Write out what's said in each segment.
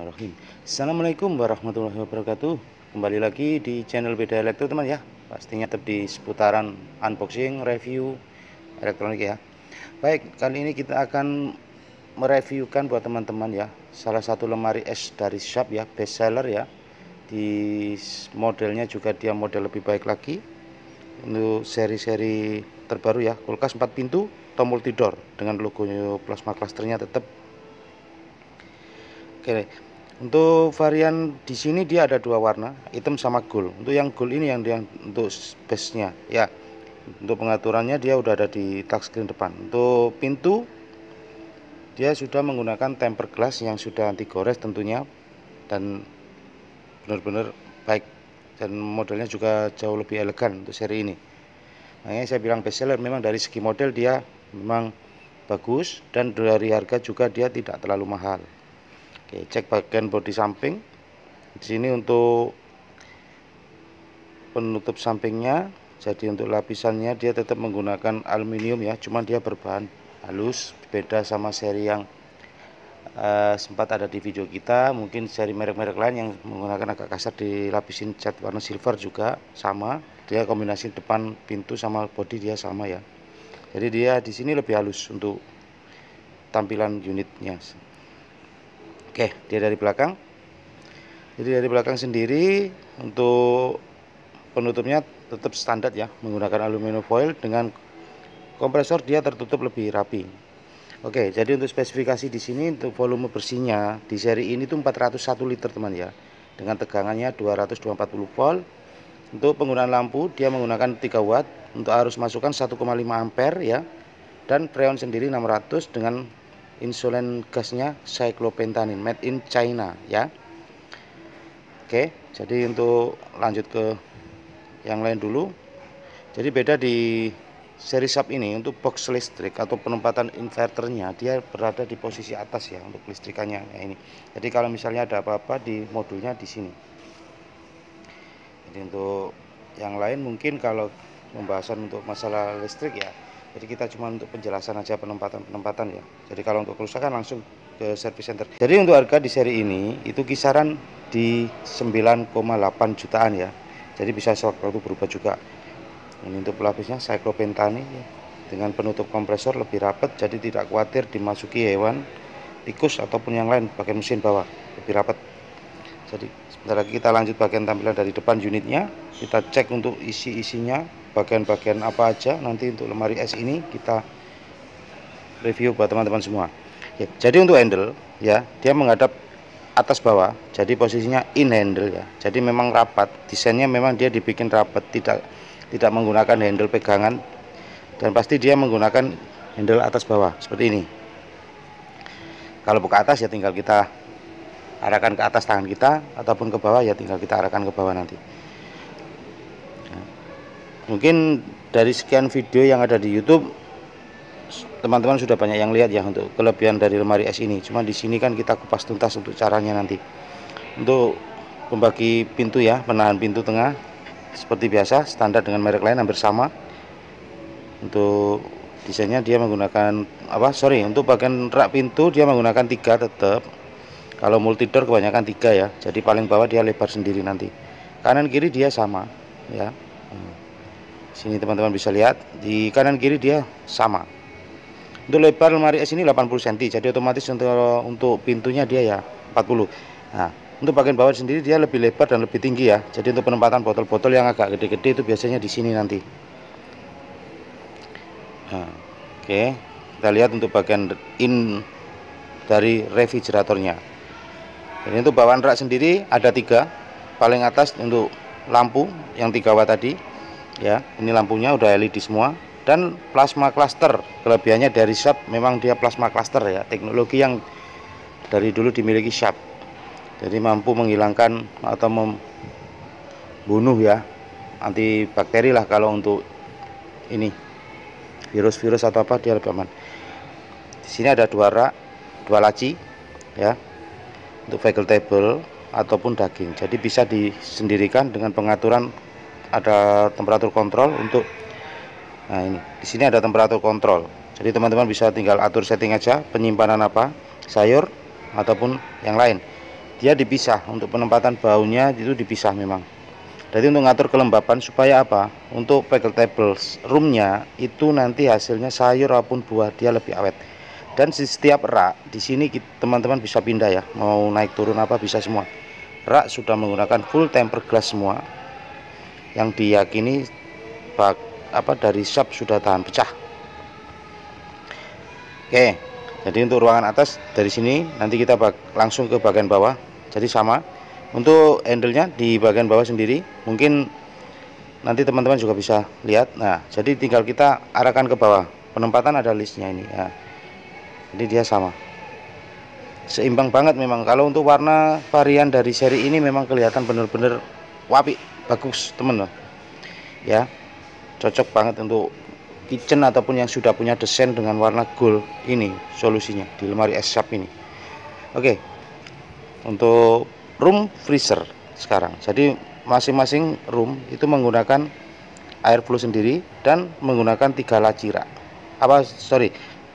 Bismillahirrahmanirrahim. Assalamualaikum warahmatullahi wabarakatuh. Kembali lagi di channel Beda Elektro teman ya. Pastinya tetap di seputaran unboxing, review elektronik ya. Baik, kali ini kita akan mereviewkan buat teman-teman ya, salah satu lemari es dari Sharp ya, best seller ya. Di modelnya juga dia model lebih baik lagi. Untuk seri-seri terbaru ya, kulkas 4 pintu, tombol tidur dengan logo plasma clusternya tetap. Oke, untuk varian di sini dia ada dua warna, hitam sama gold. Untuk yang gold ini yang untuk base-nya ya. Untuk pengaturannya dia udah ada di touchscreen depan. Untuk pintu dia sudah menggunakan tempered glass yang sudah anti gores tentunya dan benar-benar baik, dan modelnya juga jauh lebih elegan untuk seri ini. Makanya saya bilang best seller, memang dari segi model dia memang bagus dan dari harga juga dia tidak terlalu mahal. Oke, cek bagian bodi samping. Di sini untuk penutup sampingnya, jadi untuk lapisannya dia tetap menggunakan aluminium ya, cuman dia berbahan halus, beda sama seri yang sempat ada di video kita. Mungkin seri merek-merek lain yang menggunakan agak kasar dilapisin cat warna silver juga sama. Dia kombinasi depan pintu sama bodi dia sama ya. Jadi dia di sini lebih halus untuk tampilan unitnya. Oke, dia dari belakang. Jadi dari belakang sendiri untuk penutupnya tetap standar ya, menggunakan aluminium foil dengan kompresor dia tertutup lebih rapi. Oke, jadi untuk spesifikasi di sini untuk volume bersihnya di seri ini tuh 401 liter teman ya, dengan tegangannya 220 volt. Untuk penggunaan lampu dia menggunakan 3 watt, untuk arus masukan 1,5 ampere ya, dan freon sendiri 600 dengan insulen gasnya cyclopentane made in China ya. Oke, jadi untuk lanjut ke yang lain dulu. Jadi beda di seri Sharp ini, untuk box listrik atau penempatan inverternya dia berada di posisi atas ya untuk listrikannya ya ini. Jadi kalau misalnya ada apa-apa di modulnya di sini. Jadi untuk yang lain mungkin kalau pembahasan untuk masalah listrik ya, jadi kita cuma untuk penjelasan aja penempatan ya. Jadi kalau untuk kerusakan langsung ke service center. Jadi untuk harga di seri ini itu kisaran di 9,8 jutaan ya. Jadi bisa sewaktu berubah juga. Ini untuk pelapisnya cyclopentane ya, dengan penutup kompresor lebih rapat, jadi tidak khawatir dimasuki hewan, tikus ataupun yang lain bagian mesin bawah, lebih rapat. Jadi sebentar lagi kita lanjut bagian tampilan dari depan unitnya. Kita cek untuk isi-isinya, bagian-bagian apa aja. Nanti untuk lemari es ini kita review buat teman-teman semua ya. Jadi untuk handle ya, dia menghadap atas bawah, jadi posisinya in handle ya. Jadi memang rapat, desainnya memang dia dibikin rapat, tidak menggunakan handle pegangan, dan pasti dia menggunakan handle atas bawah seperti ini. Kalau buka atas ya tinggal kita arahkan ke atas tangan kita, ataupun ke bawah ya tinggal kita arahkan ke bawah nanti. Mungkin dari sekian video yang ada di YouTube teman-teman sudah banyak yang lihat ya untuk kelebihan dari lemari es ini. Cuma di sini kan kita kupas tuntas untuk caranya nanti. Untuk pembagi pintu ya, penahan pintu tengah seperti biasa standar dengan merek lain hampir sama. Untuk desainnya dia menggunakan untuk bagian rak pintu dia menggunakan 3 tetap. Kalau multidor kebanyakan 3 ya. Jadi paling bawah dia lebar sendiri nanti. Kanan kiri dia sama ya. Sini teman-teman bisa lihat di kanan kiri dia sama. Untuk lebar lemari es ini 80 cm, jadi otomatis untuk pintunya dia ya 40. Nah, untuk bagian bawah sendiri dia lebih lebar dan lebih tinggi ya. Jadi untuk penempatan botol-botol yang agak gede-gede itu biasanya di sini nanti. Nah, oke, kita lihat untuk bagian in dari refrigeratornya. Jadi untuk bawaan rak sendiri ada 3. Paling atas untuk lampu yang 3 watt tadi ya, ini lampunya udah LED semua, dan plasma cluster. Kelebihannya dari Sharp memang dia plasma cluster ya, teknologi yang dari dulu dimiliki Sharp. Jadi mampu menghilangkan atau membunuh ya, antibakteri lah kalau untuk ini virus-virus atau apa dia lebih aman. Di sini ada 2 rak, 2 laci ya, untuk vegetable ataupun daging. Jadi bisa disendirikan dengan pengaturan, ada temperatur kontrol untuk. Nah ini di sini ada temperatur kontrol. Jadi teman-teman bisa tinggal atur setting aja penyimpanan apa, sayur ataupun yang lain. dia dipisah. Untuk penempatan bautnya itu dipisah memang. Jadi untuk ngatur kelembapan supaya apa? Untuk vegetable roomnya itu nanti hasilnya sayur maupun buah dia lebih awet. Dan di setiap rak di sini teman-teman bisa pindah ya, mau naik turun apa bisa semua. Rak sudah menggunakan full tempered glass semua, yang diyakini dari shop sudah tahan pecah. Oke, jadi untuk ruangan atas dari sini nanti kita langsung ke bagian bawah. Jadi sama. Untuk handle-nya di bagian bawah sendiri, mungkin nanti teman-teman juga bisa lihat. Nah, jadi tinggal kita arahkan ke bawah. Penempatan ada listnya ini ya. Jadi dia sama, seimbang banget memang. Kalau untuk warna varian dari seri ini memang kelihatan bener-bener wapi, bagus temen loh ya. Cocok banget untuk kitchen ataupun yang sudah punya desain dengan warna gold. Ini solusinya di lemari es shop ini. Oke, untuk room freezer sekarang, jadi masing-masing room itu menggunakan air flow sendiri dan menggunakan 3 laci rak.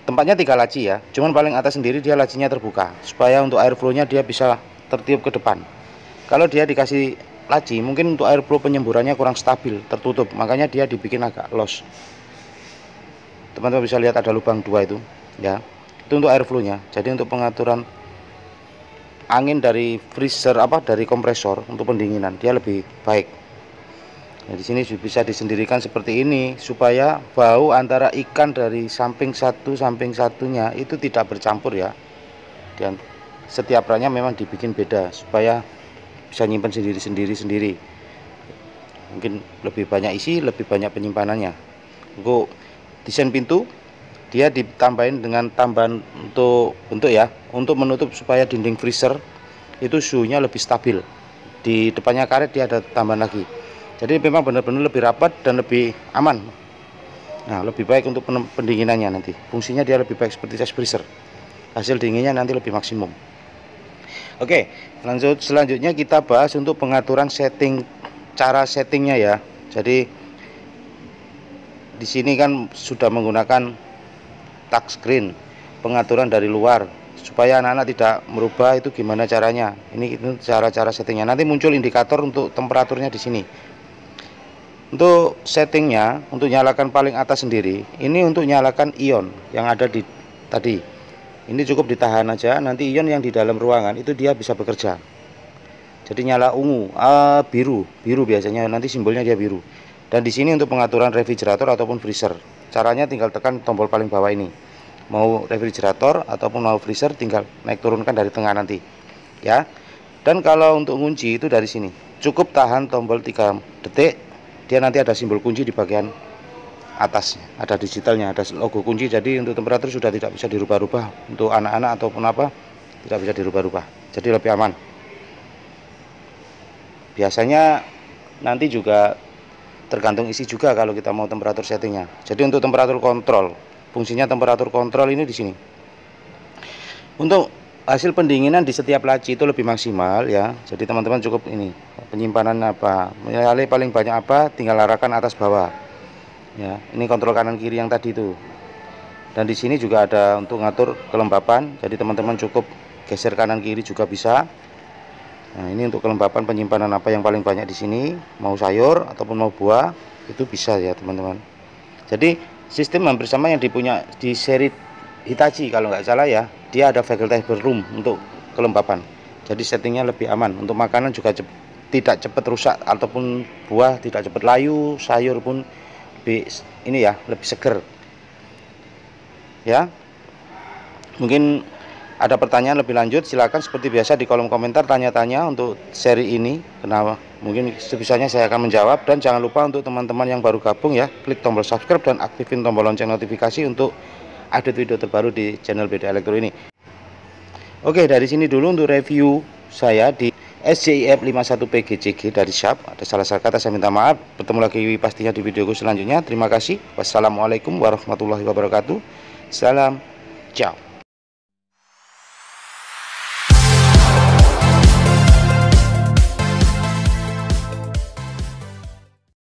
Tempatnya 3 laci ya, cuman paling atas sendiri dia lacinya terbuka supaya untuk air flow-nya dia bisa tertiup ke depan. Kalau dia dikasih laci, mungkin untuk air flow penyemburannya kurang stabil, tertutup, makanya dia dibikin agak los. Teman-teman bisa lihat ada lubang 2 itu ya, itu untuk air flow-nya. Jadi untuk pengaturan angin dari freezer dari kompresor untuk pendinginan dia lebih baik. Nah, di sini bisa disendirikan seperti ini supaya bau antara ikan dari samping satunya itu tidak bercampur ya. Dan setiap raknya memang dibikin beda supaya bisa nyimpan sendiri. Mungkin lebih banyak isi, lebih banyak penyimpanannya. Untuk desain pintu dia ditambahin dengan tambahan untuk bentuk ya, untuk menutup supaya dinding freezer itu suhunya lebih stabil. Di depannya karet dia ada tambahan lagi. Jadi memang benar-benar lebih rapat dan lebih aman. Nah, lebih baik untuk pendinginannya nanti. Fungsinya dia lebih baik seperti chest freezer. Hasil dinginnya nanti lebih maksimum. Oke, selanjutnya kita bahas untuk pengaturan cara settingnya ya. Jadi di sini kan sudah menggunakan touchscreen, pengaturan dari luar supaya anak-anak tidak merubah. Itu gimana caranya? Ini cara-cara settingnya. Nanti muncul indikator untuk temperaturnya di sini. Untuk settingnya, untuk nyalakan paling atas sendiri, ini untuk nyalakan ion yang ada di tadi. Ini cukup ditahan aja, nanti ion yang di dalam ruangan itu dia bisa bekerja. Jadi nyala ungu, biru biasanya, nanti simbolnya dia biru. Dan di sini untuk pengaturan refrigerator ataupun freezer, caranya tinggal tekan tombol paling bawah ini. Mau refrigerator ataupun mau freezer tinggal naik turunkan dari tengah nanti ya. Dan kalau untuk kunci itu dari sini, cukup tahan tombol 3 detik, dia nanti ada simbol kunci di bagian atasnya, ada digitalnya, ada logo kunci. Jadi untuk temperatur sudah tidak bisa dirubah-rubah, untuk anak-anak ataupun apa tidak bisa dirubah-rubah, jadi lebih aman. Biasanya nanti juga tergantung isi juga kalau kita mau temperatur settingnya. Jadi untuk temperatur kontrol, fungsinya temperatur kontrol ini di sini. Untuk hasil pendinginan di setiap laci itu lebih maksimal ya. Jadi teman-teman cukup ini penyimpanan paling banyak tinggal arahkan atas bawah ya. Ini kontrol kanan kiri yang tadi itu. Dan di sini juga ada untuk ngatur kelembapan. Jadi teman-teman cukup geser kanan kiri juga bisa. Nah, ini untuk kelembapan penyimpanan yang paling banyak di sini, mau sayur ataupun mau buah itu bisa ya teman-teman. Jadi sistem hampir sama yang dipunya di seri Hitachi kalau nggak salah ya. Dia ada vegetable room untuk kelembapan. Jadi settingnya lebih aman. Untuk makanan juga tidak cepat rusak ataupun buah tidak cepat layu, sayur pun lebih seger. Ya. Mungkin ada pertanyaan lebih lanjut, silakan seperti biasa di kolom komentar tanya-tanya untuk seri ini. Kenapa? Mungkin sebisanya saya akan menjawab. Dan jangan lupa untuk teman-teman yang baru gabung ya, klik tombol subscribe dan aktifin tombol lonceng notifikasi untuk update video terbaru di channel BD Elektro ini. Oke, dari sini dulu untuk review saya di SJIF 51PGCG dari shop. Ada salah kata saya minta maaf. Bertemu lagi pastinya di videoku selanjutnya. Terima kasih. Wassalamualaikum warahmatullahi wabarakatuh. Salam, ciao.